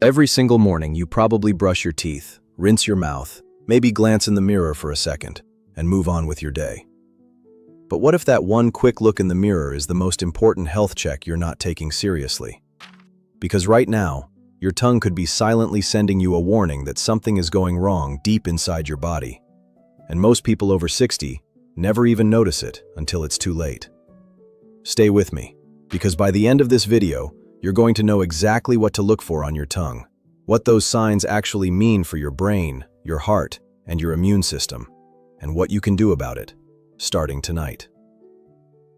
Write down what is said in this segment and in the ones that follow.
Every single morning, you probably brush your teeth, rinse your mouth, maybe glance in the mirror for a second, and move on with your day. But what if that one quick look in the mirror is the most important health check you're not taking seriously? Because right now, your tongue could be silently sending you a warning that something is going wrong deep inside your body. And most people over 60 never even notice it until it's too late. Stay with me, because by the end of this video, you're going to know exactly what to look for on your tongue, what those signs actually mean for your brain, your heart, and your immune system, and what you can do about it, starting tonight.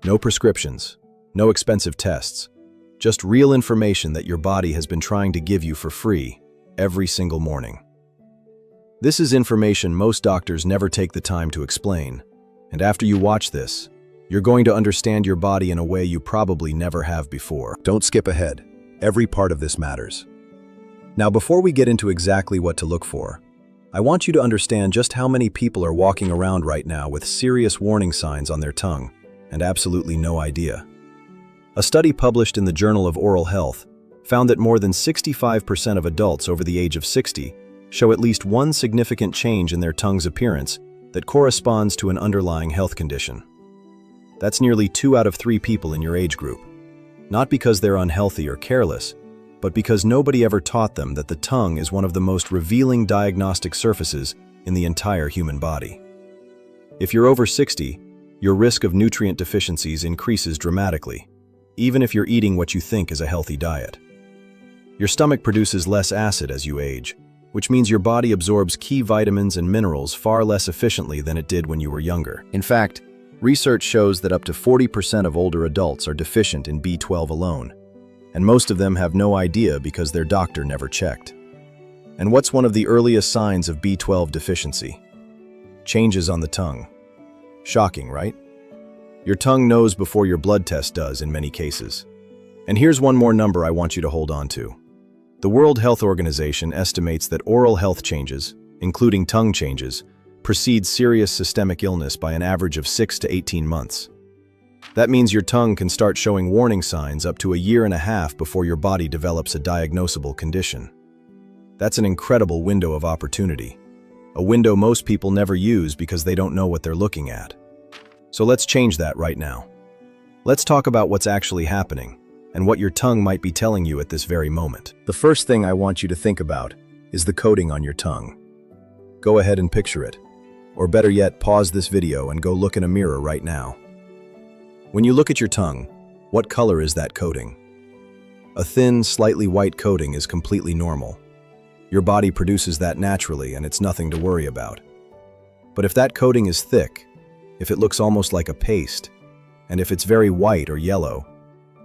No prescriptions, no expensive tests, just real information that your body has been trying to give you for free every single morning. This is information most doctors never take the time to explain, and after you watch this, you're going to understand your body in a way you probably never have before. Don't skip ahead. Every part of this matters. Now, before we get into exactly what to look for, I want you to understand just how many people are walking around right now with serious warning signs on their tongue and absolutely no idea. A study published in the Journal of Oral Health found that more than 65% of adults over the age of 60 show at least one significant change in their tongue's appearance that corresponds to an underlying health condition. That's nearly 2 out of 3 people in your age group. Not because they're unhealthy or careless, but because nobody ever taught them that the tongue is one of the most revealing diagnostic surfaces in the entire human body. If you're over 60, your risk of nutrient deficiencies increases dramatically, even if you're eating what you think is a healthy diet. Your stomach produces less acid as you age, which means your body absorbs key vitamins and minerals far less efficiently than it did when you were younger. In fact, research shows that up to 40% of older adults are deficient in B12 alone, and most of them have no idea because their doctor never checked. And what's one of the earliest signs of B12 deficiency? Changes on the tongue. Shocking, right? Your tongue knows before your blood test does in many cases. And here's one more number I want you to hold on to. The World Health Organization estimates that oral health changes, including tongue changes, precedes serious systemic illness by an average of 6 to 18 months. That means your tongue can start showing warning signs up to a year and a half before your body develops a diagnosable condition. That's an incredible window of opportunity, a window most people never use because they don't know what they're looking at. So let's change that right now. Let's talk about what's actually happening and what your tongue might be telling you at this very moment. The first thing I want you to think about is the coating on your tongue. Go ahead and picture it. Or better yet, pause this video and go look in a mirror right now. When you look at your tongue, what color is that coating? A thin, slightly white coating is completely normal. Your body produces that naturally and it's nothing to worry about. But if that coating is thick, if it looks almost like a paste, and if it's very white or yellow,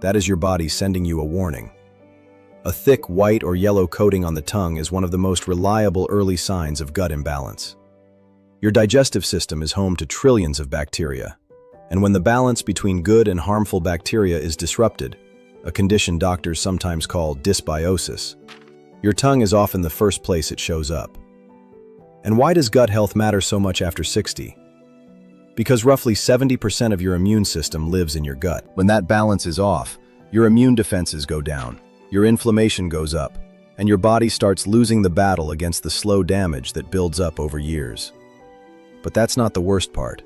that is your body sending you a warning. A thick white or yellow coating on the tongue is one of the most reliable early signs of gut imbalance. Your digestive system is home to trillions of bacteria, and when the balance between good and harmful bacteria is disrupted, a condition doctors sometimes call dysbiosis, your tongue is often the first place it shows up. And why does gut health matter so much after 60? Because roughly 70% of your immune system lives in your gut. When that balance is off, your immune defenses go down, your inflammation goes up, and your body starts losing the battle against the slow damage that builds up over years. But that's not the worst part.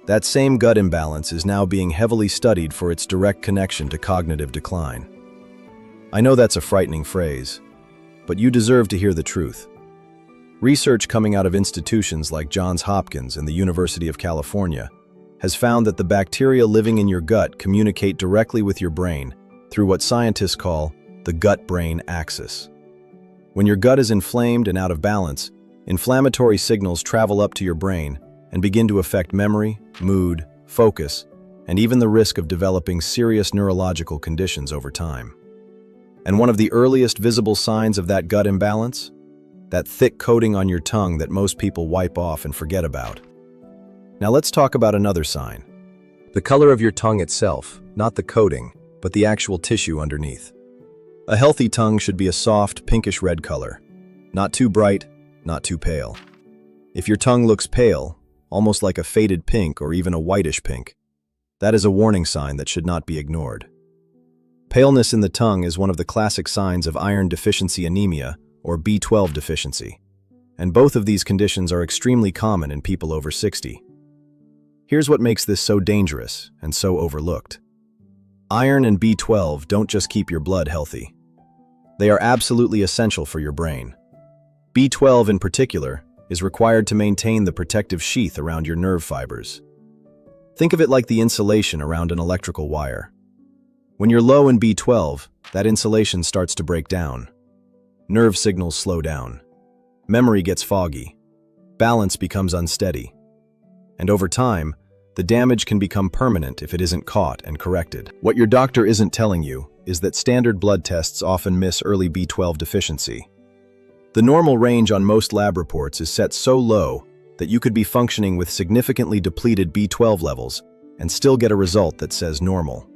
That same gut imbalance is now being heavily studied for its direct connection to cognitive decline. I know that's a frightening phrase, but you deserve to hear the truth. Research coming out of institutions like Johns Hopkins and the University of California has found that the bacteria living in your gut communicate directly with your brain through what scientists call the gut-brain axis. When your gut is inflamed and out of balance, inflammatory signals travel up to your brain and begin to affect memory, mood, focus, and even the risk of developing serious neurological conditions over time. And one of the earliest visible signs of that gut imbalance? That thick coating on your tongue that most people wipe off and forget about. Now let's talk about another sign. The color of your tongue itself, not the coating, but the actual tissue underneath. A healthy tongue should be a soft, pinkish-red color. Not too bright, not too pale. If your tongue looks pale, almost like a faded pink or even a whitish pink, that is a warning sign that should not be ignored. Paleness in the tongue is one of the classic signs of iron deficiency anemia, or B12 deficiency, and both of these conditions are extremely common in people over 60. Here's what makes this so dangerous and so overlooked. Iron and B12 don't just keep your blood healthy. They are absolutely essential for your brain. B12 in particular is required to maintain the protective sheath around your nerve fibers. Think of it like the insulation around an electrical wire. When you're low in B12, that insulation starts to break down. Nerve signals slow down. Memory gets foggy. Balance becomes unsteady. And over time, the damage can become permanent if it isn't caught and corrected. What your doctor isn't telling you is that standard blood tests often miss early B12 deficiency. The normal range on most lab reports is set so low that you could be functioning with significantly depleted B12 levels and still get a result that says normal.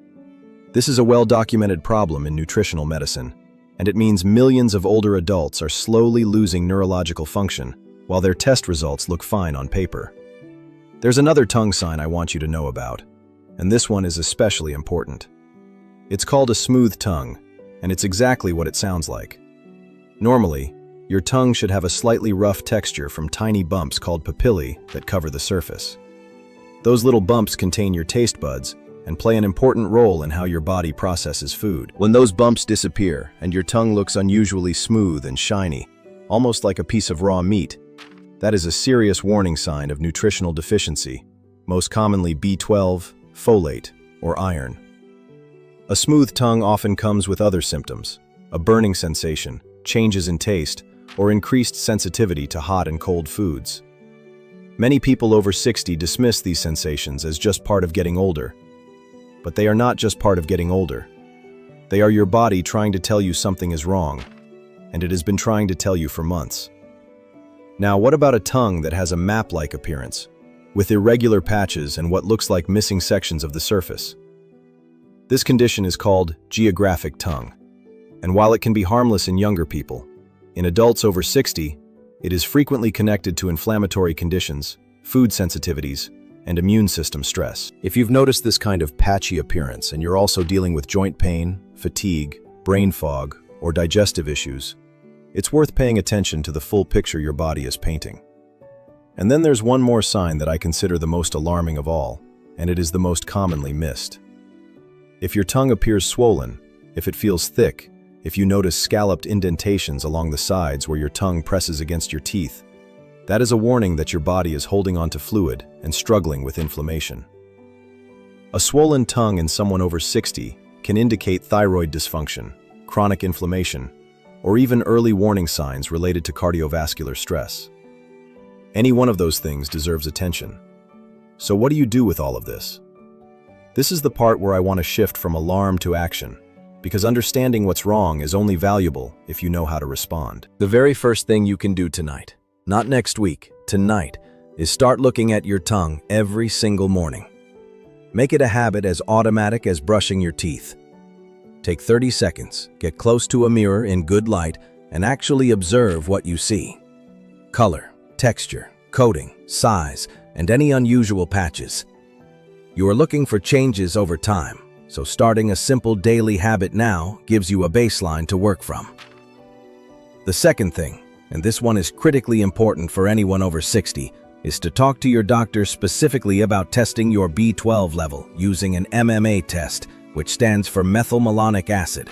This is a well-documented problem in nutritional medicine, and it means millions of older adults are slowly losing neurological function while their test results look fine on paper. There's another tongue sign I want you to know about, and this one is especially important. It's called a smooth tongue, and it's exactly what it sounds like. Normally, your tongue should have a slightly rough texture from tiny bumps called papillae that cover the surface. Those little bumps contain your taste buds and play an important role in how your body processes food. When those bumps disappear and your tongue looks unusually smooth and shiny, almost like a piece of raw meat, that is a serious warning sign of nutritional deficiency, most commonly B12, folate, or iron. A smooth tongue often comes with other symptoms: a burning sensation, changes in taste, or increased sensitivity to hot and cold foods. Many people over 60 dismiss these sensations as just part of getting older. But they are not just part of getting older. They are your body trying to tell you something is wrong, and it has been trying to tell you for months. Now, what about a tongue that has a map-like appearance, with irregular patches and what looks like missing sections of the surface? This condition is called geographic tongue, and while it can be harmless in younger people, in adults over 60, it is frequently connected to inflammatory conditions, food sensitivities, and immune system stress. If you've noticed this kind of patchy appearance and you're also dealing with joint pain, fatigue, brain fog, or digestive issues, it's worth paying attention to the full picture your body is painting. And then there's one more sign that I consider the most alarming of all, and it is the most commonly missed. If your tongue appears swollen, if it feels thick, if you notice scalloped indentations along the sides where your tongue presses against your teeth, that is a warning that your body is holding on to fluid and struggling with inflammation. A swollen tongue in someone over 60 can indicate thyroid dysfunction, chronic inflammation, or even early warning signs related to cardiovascular stress. Any one of those things deserves attention. So what do you do with all of this? This is the part where I want to shift from alarm to action, because understanding what's wrong is only valuable if you know how to respond. The very first thing you can do tonight, not next week, tonight, is start looking at your tongue every single morning. Make it a habit as automatic as brushing your teeth. Take 30 seconds, get close to a mirror in good light, and actually observe what you see. Color, texture, coating, size, and any unusual patches. You are looking for changes over time, so starting a simple daily habit now gives you a baseline to work from. The second thing, and this one is critically important for anyone over 60, is to talk to your doctor specifically about testing your B12 level using an MMA test, which stands for methylmalonic acid.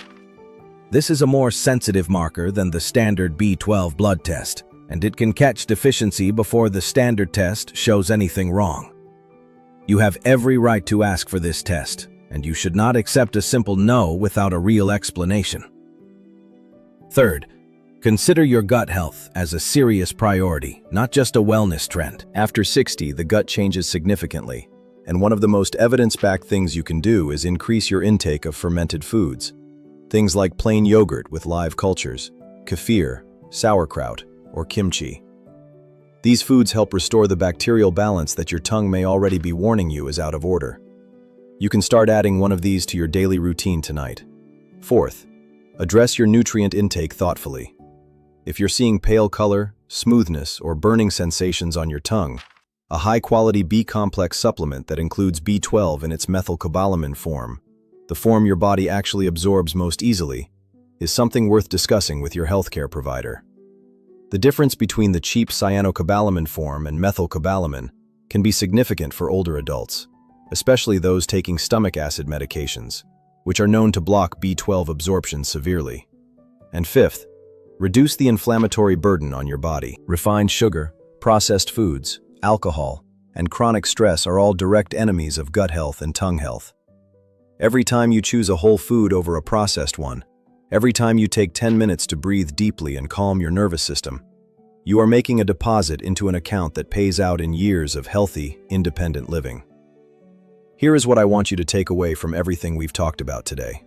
This is a more sensitive marker than the standard B12 blood test, and it can catch deficiency before the standard test shows anything wrong. You have every right to ask for this test, and you should not accept a simple no without a real explanation. Third, consider your gut health as a serious priority, not just a wellness trend. After 60, the gut changes significantly, and one of the most evidence-backed things you can do is increase your intake of fermented foods. Things like plain yogurt with live cultures, kefir, sauerkraut, or kimchi. These foods help restore the bacterial balance that your tongue may already be warning you is out of order. You can start adding one of these to your daily routine tonight. Fourth, address your nutrient intake thoughtfully. If you're seeing pale color, smoothness, or burning sensations on your tongue, a high-quality B-complex supplement that includes B12 in its methylcobalamin form the form your body actually absorbs most easily, is something worth discussing with your healthcare provider. The difference between the cheap cyanocobalamin form and methylcobalamin can be significant for older adults, especially those taking stomach acid medications, which are known to block B12 absorption severely. And fifth, reduce the inflammatory burden on your body. Refined sugar, processed foods, alcohol, and chronic stress are all direct enemies of gut health and tongue health. Every time you choose a whole food over a processed one, every time you take 10 minutes to breathe deeply and calm your nervous system, you are making a deposit into an account that pays out in years of healthy, independent living. Here is what I want you to take away from everything we've talked about today.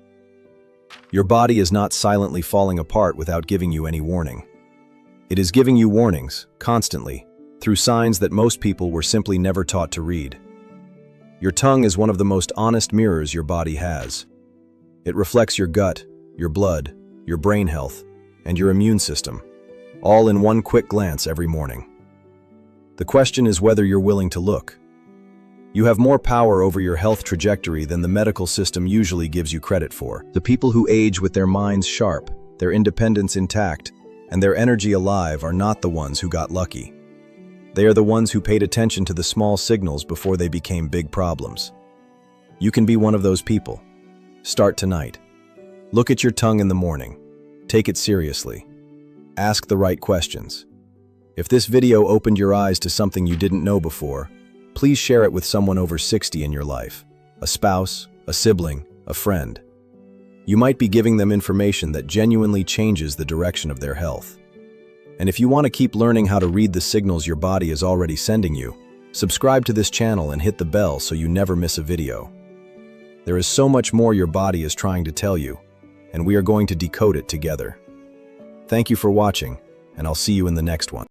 Your body is not silently falling apart without giving you any warning. It is giving you warnings, constantly, through signs that most people were simply never taught to read. Your tongue is one of the most honest mirrors your body has. It reflects your gut, your blood, your brain health, and your immune system, all in one quick glance every morning. The question is whether you're willing to look. You have more power over your health trajectory than the medical system usually gives you credit for. The people who age with their minds sharp, their independence intact, and their energy alive are not the ones who got lucky. They are the ones who paid attention to the small signals before they became big problems. You can be one of those people. Start tonight. Look at your tongue in the morning. Take it seriously. Ask the right questions. If this video opened your eyes to something you didn't know before, please share it with someone over 60 in your life, a spouse, a sibling, a friend. You might be giving them information that genuinely changes the direction of their health. And if you want to keep learning how to read the signals your body is already sending you, subscribe to this channel and hit the bell so you never miss a video. There is so much more your body is trying to tell you, and we are going to decode it together. Thank you for watching, and I'll see you in the next one.